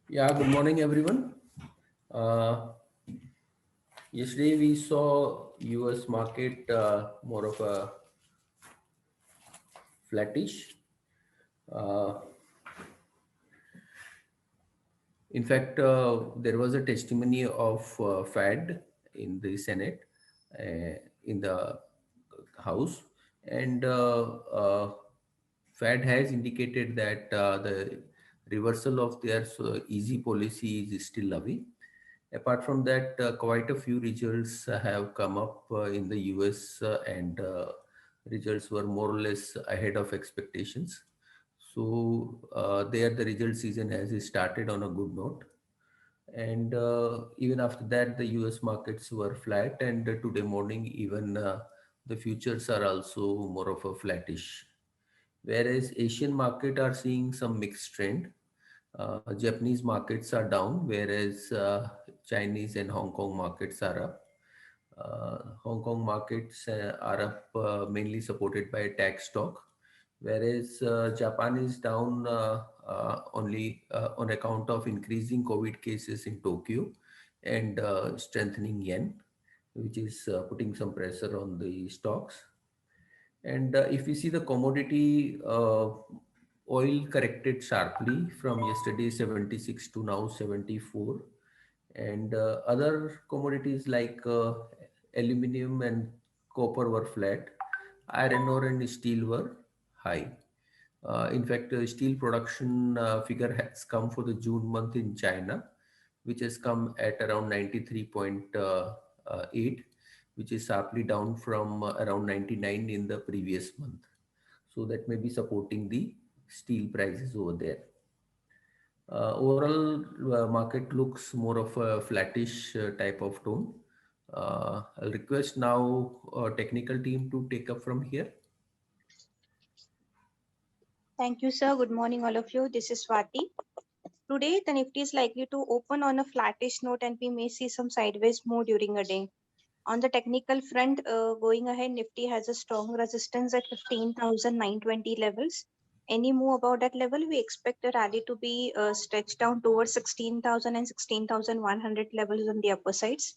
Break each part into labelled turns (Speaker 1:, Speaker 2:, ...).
Speaker 1: Yeah, good morning, everyone. Uh, Yesterday we saw US market more of a flattish. Uh, in fact, there was a testimony of Fed in the Senate, in the House, and Fed has indicated that the reversal of their easy policy is still away. Apart from that, quite a few results have come up in the US, and results were more or less ahead of expectations. So, there the result season has started on a good note. And even after that, the US markets were flat, and today morning, even the futures are also more of a flattish. Whereas Asian market are seeing some mixed trend. Japanese markets are down, whereas Chinese and Hong Kong markets are up. Hong Kong markets are up, mainly supported by tech stock, whereas Japan is down only on account of increasing COVID cases in Tokyo and strengthening yen, which is putting some pressure on the stocks. And if we see the commodity, oil corrected sharply from yesterday 76 to now 74. And other commodities like aluminum and copper were flat. Iron ore and steel were high. In fact, steel production figure has come for the June month in China, which has come at around 93.8, which is sharply down from around 99 in the previous month. So that may be supporting the steel prices over there. Overall, market looks more of a flattish type of tone. I'll request now technical team to take up from here.
Speaker 2: Thank you, sir. Good morning, all of you. This is Swati. Today, the Nifty is likely to open on a flattish note and we may see some sideways move during a day. On the technical front, going ahead, Nifty has a strong resistance at 15,920 levels. Any move above that level, we expect the rally to be stretched down towards 16,000 and 16,100 levels on the upper sides.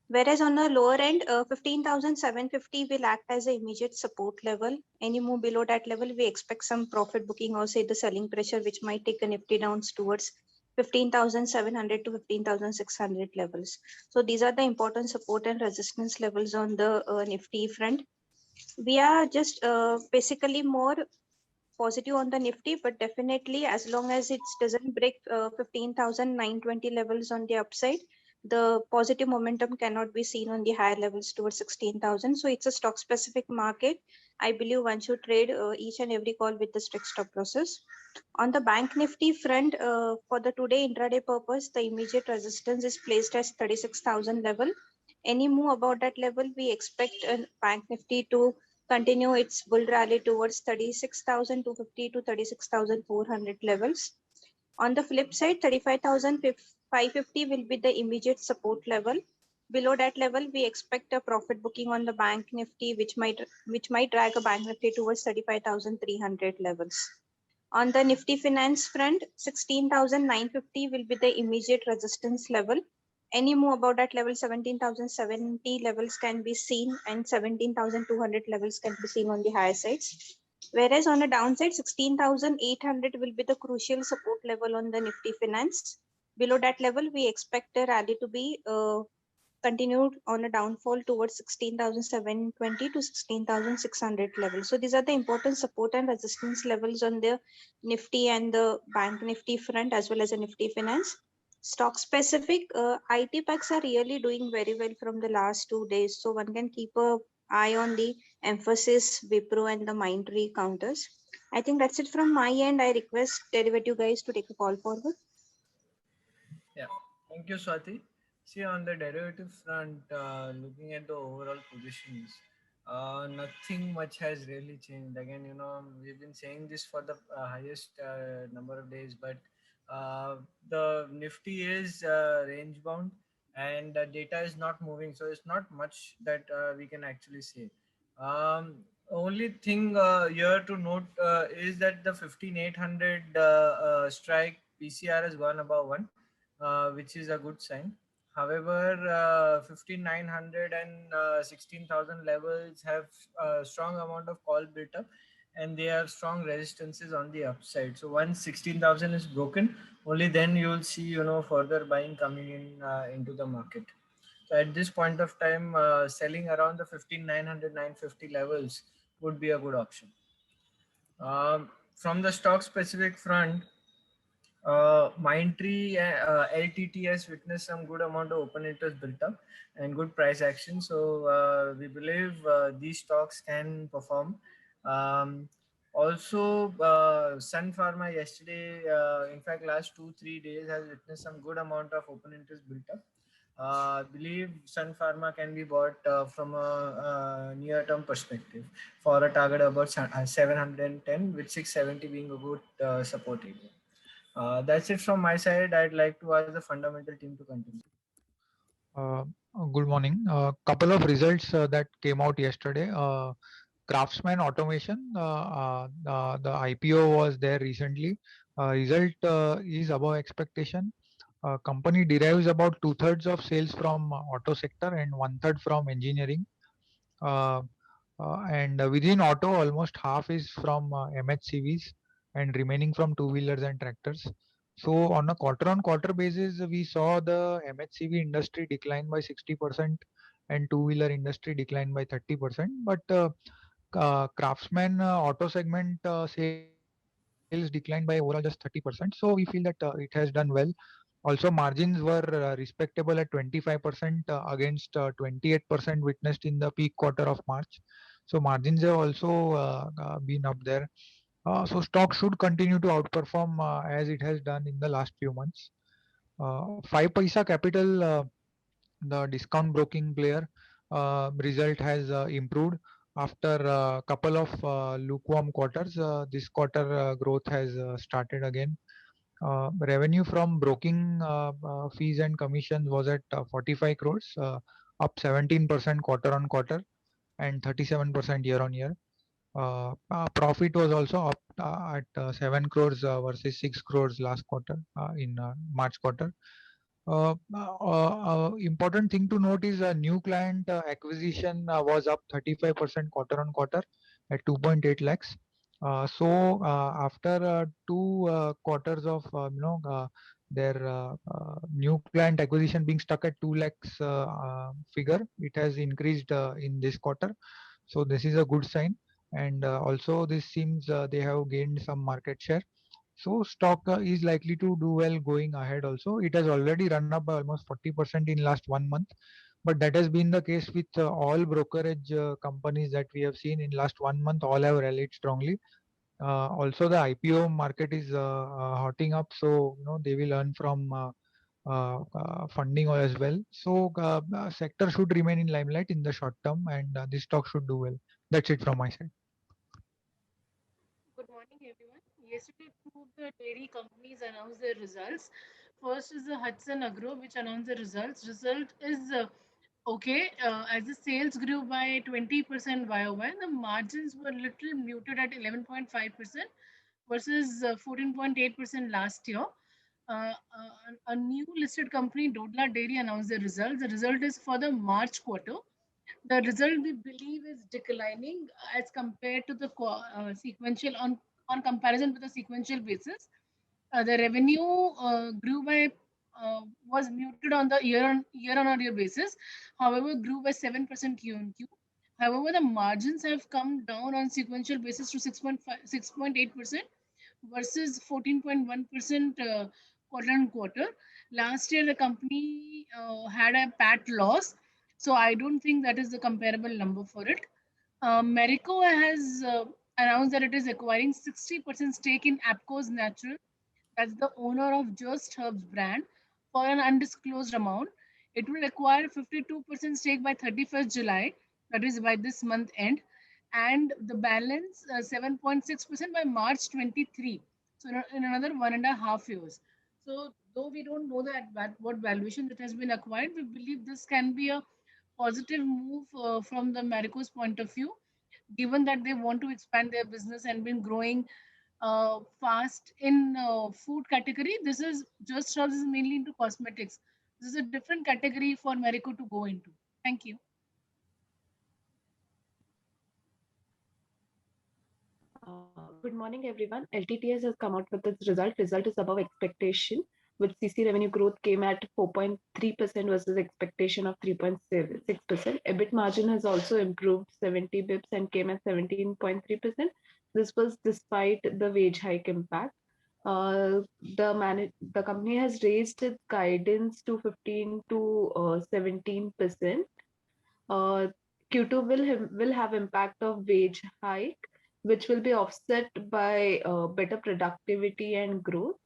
Speaker 2: Whereas on the lower end, 15,750 will act as an immediate support level. Any move below that level, we expect some profit booking or say the selling pressure, which might take a Nifty down towards 15,700 to 15,600 levels. So these are the important support and resistance levels on the Nifty front. We are just basically more positive on the Nifty, but definitely as long as it doesn't break 15,920 levels on the upside, the positive momentum cannot be seen on the higher levels towards 16,000. So it's a stock specific market. I believe one should trade each and every call with the strict stop process. On the bank Nifty front, for the today intraday purpose, the immediate resistance is placed as 36,000 level. Any move about that level, we expect bank Nifty to continue its bull rally towards 36,250 to 36,400 levels. On the flip side, 35,550 will be the immediate support level. Below that level, we expect a profit booking on the bank Nifty, which might drag a bank Nifty towards 35,300 levels. On the Nifty Finance front, 16,950 will be the immediate resistance level. Any move above that level, 17,070 levels can be seen and 17,200 levels can be seen on the higher sides. Whereas on the downside, 16,800 will be the crucial support level on the Nifty Finance. Below that level, we expect a rally to be continued on a downfall towards 16,720 to 16,600 levels. So these are the important support and resistance levels on the Nifty and the Bank Nifty front as well as the Nifty Finance. Stock specific, IT packs are really doing very well from the last 2 days. So one can keep a eye on the Emphasis, Wipro and the Mindtree counters. I think that's it from my end. I request derivative guys to take a call forward.
Speaker 3: Yeah, thank you, Swati. See, on the derivative front, looking at the overall positions, nothing much has really changed. Again, we've been saying this for the highest number of days, but the Nifty is range bound and data is not moving, so it's not much that we can actually say. Only thing here to note is that the 15,800 strike PCR has gone above 1, which is a good sign. However, 15,900 and 16,000 levels have a strong amount of call built up, and they have strong resistances on the upside. So once 16,000 is broken, only then you will see, further buying coming in into the market. So at this point of time, selling around the 15,900, 950 levels would be a good option. From the stock specific front, Mindtree LTT has witnessed some good amount of open interest built up and good price action. So we believe these stocks can perform. Um, Also, Sun Pharma yesterday, in fact, last 2-3 days has witnessed some good amount of open interest built up. I believe Sun Pharma can be bought from a near-term perspective for a target about 710, with 670 being a good support area. That's it from my side. I'd like to ask the fundamental team to continue.
Speaker 4: Uh, Good morning. Couple of results that came out yesterday. Craftsman Automation, the IPO was there recently. Result is above expectation. Company derives about 2/3 of sales from auto sector and 1/3 from engineering. Uh, and within auto, almost half is from MHCVs and remaining from two-wheelers and tractors. So on a quarter-on-quarter basis, we saw the MHCV industry decline by 60% and two-wheeler industry decline by 30%. But Craftsman auto segment sales declined by overall just 30%. So we feel that it has done well. Also, margins were respectable at 25% against 28% witnessed in the peak quarter of March. So margins have also been up there. So stock should continue to outperform as it has done in the last few months. 5 Paisa Capital, the discount broking player, result has improved after a couple of lukewarm quarters. This quarter growth has started again. Revenue from broking fees and commissions was at 45 crores, up 17% quarter on quarter and 37% year on year. Profit was also up at 7 crores versus 6 crores last quarter in March quarter. Important thing to note is new client acquisition was up 35% quarter on quarter at 2.8 lakhs. After 2 quarters of their new client acquisition being stuck at 2 lakhs figure, it has increased in this quarter. So this is a good sign, and also this seems they have gained some market share. So stock is likely to do well going ahead also. It has already run up by almost 40% in last 1 month, but that has been the case with all brokerage companies that we have seen in last 1 month. All have rallied strongly. Also, the IPO market is hotting up, so they will earn from funding as well. So sector should remain in limelight in the short term, and this stock should do well. That's it from my side.
Speaker 5: Good morning, everyone. Yesterday, two of the dairy companies announced their results. First is the Hudson Agro, which announced the results. Result is okay, as the sales grew by 20% YOY. The margins were little muted at 11.5% versus 14.8% last year. A new listed company, Dodla Dairy, announced the results. The result is for the March quarter. The result we believe is declining as compared to the sequential on comparison with the sequential basis. The revenue grew by was muted on the year on year basis. However, grew by 7% Q on Q. However, the margins have come down on sequential basis to 6.8% versus 14.1% quarter on quarter. Last year, the company had a PAT loss, so I don't think that is the comparable number for it. Marico has announced that it is acquiring 60% stake in Apco's Natural, that's the owner of Just Herbs brand, for an undisclosed amount. It will acquire 52% stake by 31st July, that is by this month end, and the balance 7.6% by March 23. So in another 1.5 years. So though we don't know that what valuation that has been acquired, we believe this can be a positive move from the Marico's point of view, given that they want to expand their business and been growing fast in food category. This is Just Herbs is mainly into cosmetics. This is a different category for Marico to go into. Thank you.
Speaker 6: Good morning, everyone. LTTS has come out with its result. Result is above expectation, with CC revenue growth came at 4.3% versus expectation of 3.6%. EBIT margin has also improved 70 bips and came at 17.3%. This was despite the wage hike impact. The company has raised its guidance to 15 to 17%. Uh, Q2 will have impact of wage hike, which will be offset by better productivity and growth.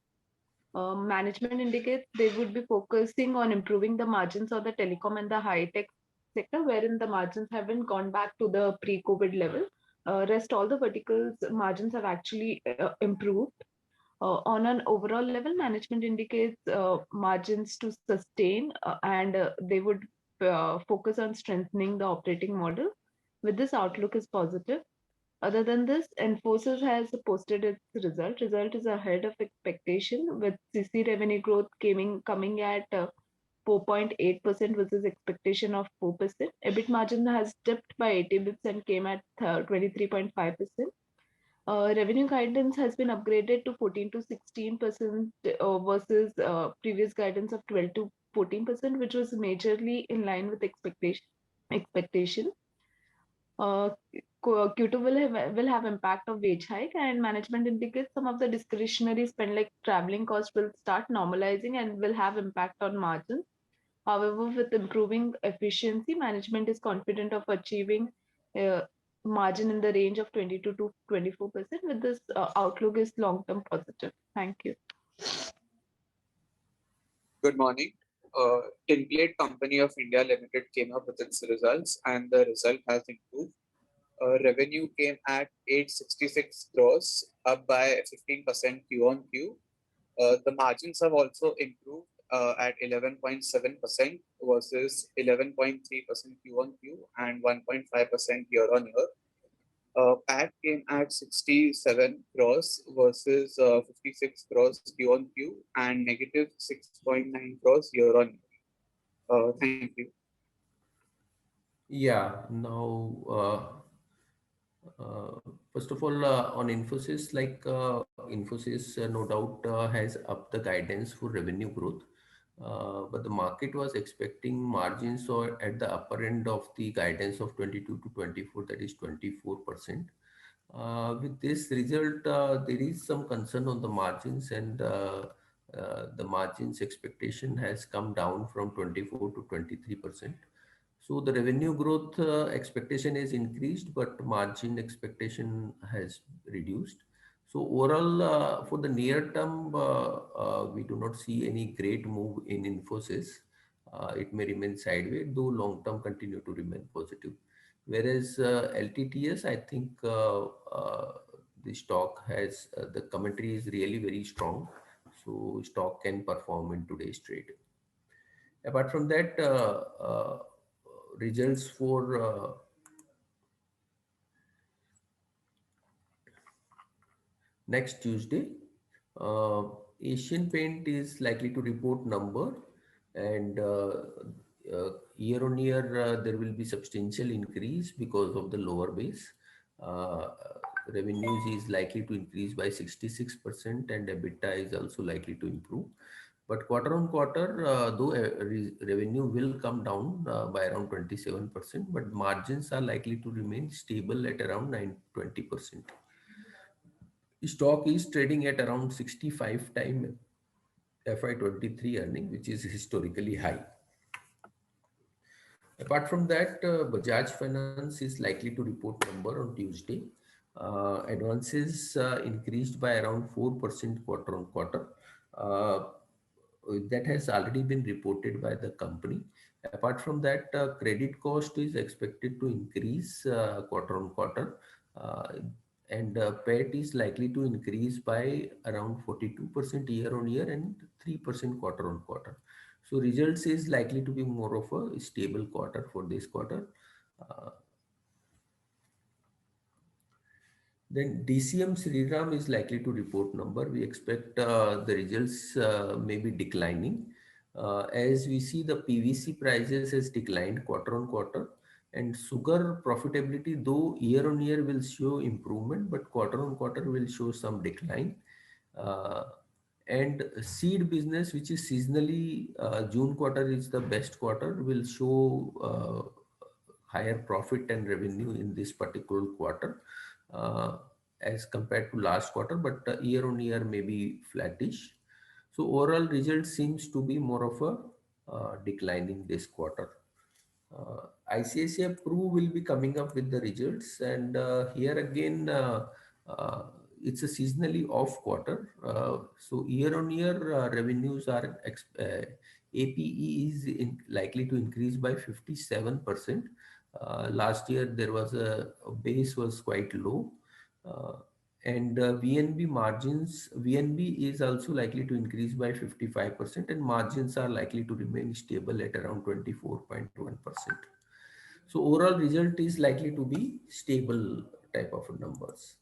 Speaker 6: Management indicates they would be focusing on improving the margins of the telecom and the high tech sector, wherein the margins haven't gone back to the pre-COVID level. Rest all the verticals margins have actually improved. On an overall level, management indicates margins to sustain, and they would focus on strengthening the operating model. With this, outlook is positive. Other than this, Infosys has posted its result. Result is ahead of expectation, with CC revenue growth coming at 4.8% versus expectation of 4%. EBIT margin has dipped by 80 bps and came at 23.5%. Revenue guidance has been upgraded to 14 to 16% versus previous guidance of 12 to 14%, which was majorly in line with expectation. Q2 will have impact of wage hike, and management indicates some of the discretionary spend like traveling costs will start normalizing and will have impact on margins. However, with improving efficiency, management is confident of achieving uh, margin in the range of 22 to 24%. With this, outlook is long-term positive. Thank you.
Speaker 7: Good morning. Tinplate Company of India Limited came up with its results, and the result has improved. Revenue came at 866 crores, up by 15% Q on Q. The margins have also improved at 11.7% versus 11.3% Q on Q and 1.5% year on year. PAT came at 67 crores versus 56 crores Q on Q and negative 6.9 crores year on year. Thank you.
Speaker 1: Yeah, now, first of all, on Infosys, Infosys, no doubt, has upped the guidance for revenue growth. But the market was expecting margins or at the upper end of the guidance of 22 to 24, that is 24%. With this result, there is some concern on the margins, and the margins expectation has come down from 24 to 23%. So the revenue growth expectation is increased, but margin expectation has reduced. So overall, for the near term, we do not see any great move in Infosys. It may remain sideways, though long term continue to remain positive. Whereas LTTS, I think the stock has the commentary is really very strong, so stock can perform in today's trade. Apart from that, results for next Tuesday, Asian Paint is likely to report number, and year on year there will be substantial increase because of the lower base. Revenues is likely to increase by 66%, and EBITDA is also likely to improve. But quarter on quarter, though revenue will come down by around 27%, but margins are likely to remain stable at around 20%. Stock is trading at around 65 times FY23 earning, which is historically high. Apart from that, Bajaj Finance is likely to report number on Tuesday. Advances increased by around 4% quarter on quarter. That has already been reported by the company. Apart from that, credit cost is expected to increase quarter on quarter. And PAT is likely to increase by around 42% year on year and 3% quarter on quarter. So results is likely to be more of a stable quarter for this quarter. Then DCM Sriram is likely to report number. We expect the results may be declining. As we see, the PVC prices has declined quarter on quarter, and sugar profitability, though year on year will show improvement, but quarter on quarter will show some decline. Uh, and seed business, which is seasonally, June quarter is the best quarter, will show higher profit and revenue in this particular quarter uh, as compared to last quarter, but year on year may be flattish. So overall result seems to be more of a declining this quarter. ICICI Pru will be coming up with the results, and here again it's a seasonally off quarter. So year on year revenues are APE is likely to increase by 57%. Last year there was a base was quite low. And VNB margins, VNB is also likely to increase by 55%, and margins are likely to remain stable at around 24.1%. So overall result is likely to be stable type of numbers.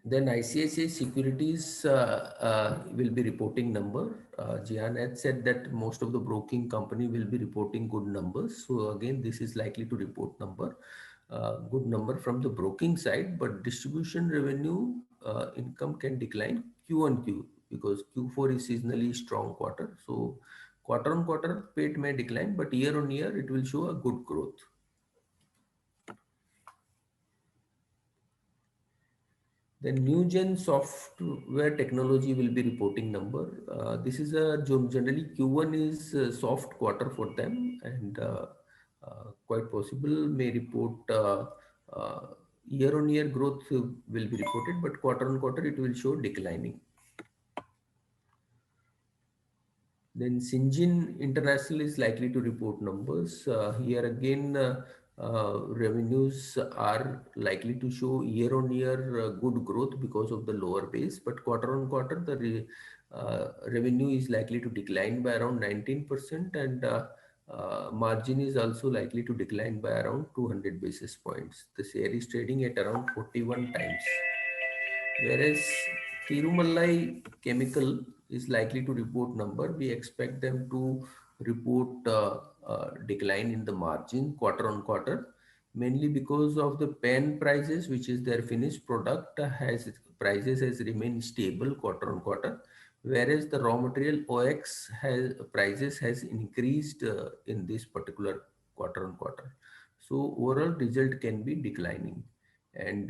Speaker 1: Then ICICI Securities will be reporting number. Jian had said that most of the broking company will be reporting good numbers. So again, this is likely to report number. Good number from the broking side, but distribution revenue income can decline Q on Q because Q4 is seasonally strong quarter. So quarter on quarter PAT may decline, but year on year it will show a good growth. The Newgen Software Technology will be reporting number. This is generally Q1 is a soft quarter for them, and quite possible may report year-on-year growth will be reported, but quarter-on-quarter it will show declining. Then Syngene International is likely to report numbers. Here again, revenues are likely to show year-on-year good growth because of the lower base, but quarter-on-quarter the revenue is likely to decline by around 19%, and margin is also likely to decline by around 200 basis points. The share is trading at around 41 times. Whereas Tirumallai Chemical is likely to report number. We expect them to report decline in the margin quarter on quarter, mainly because of the pen prices, which is their finished product, prices has remained stable quarter on quarter, whereas the raw material OX prices has increased in this particular quarter on quarter. So overall result can be declining, and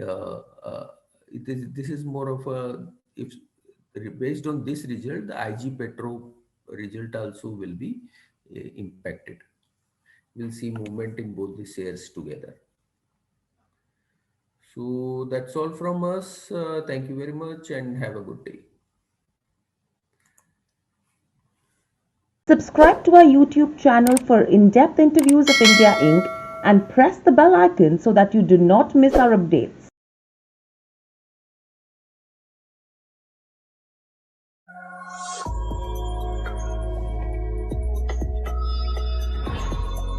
Speaker 1: this is more of a, if based on this result, the IG Petro result also will be impacted. We'll see movement in both the shares together. So that's all from us. Thank you very much and have a good day.
Speaker 8: Subscribe to our YouTube channel for in-depth interviews of India Inc. and press the bell icon so that you do not miss our updates.